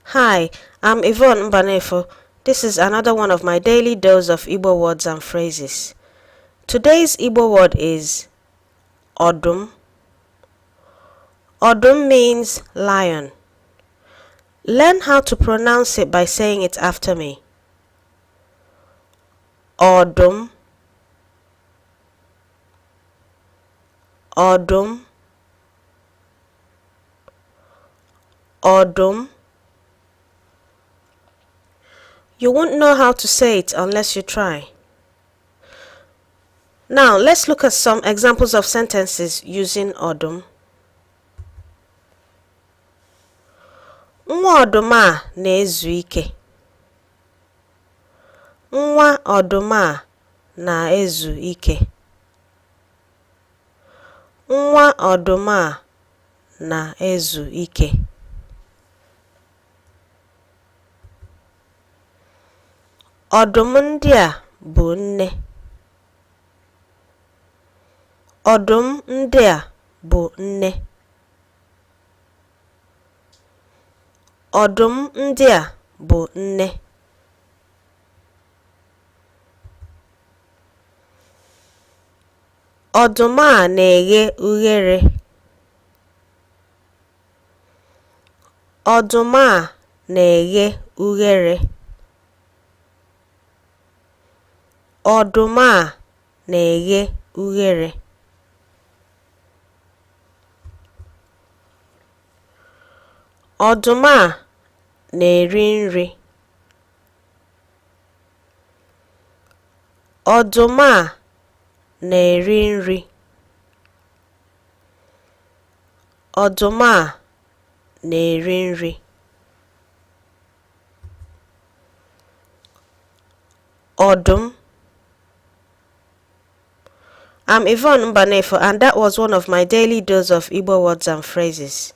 Hi, I'm Yvonne Mbanefo. This is another one of my daily dose of Igbo words and phrases. Today's Igbo word is Odum. Odum means lion. Learn how to pronounce it by saying it after me. Odum. Odum. Odum. You won't know how to say it unless you try. Now, let's look at some examples of sentences using Odum. Nwa ọdụm a na-ezu ike. Nwa ọdụm a na-ezu ike. Nwa ọdụm a na-ezu ike. Ọdụm ndị a bụ nne. Ọdụm ndị a bụ nne. Ọdụm ndị a bụ nne. Ọdụm a na-eghe ughere. Ọdụm a na-eghe ughere. Ọdụm a na-eghe ughere. Ọdụm a na-eri nri. Ọdụm a na-eri nri. Ọdụm a na-eri nri. Odum. I'm Yvonne Mbanefo, and that was one of my daily dose of Igbo words and phrases.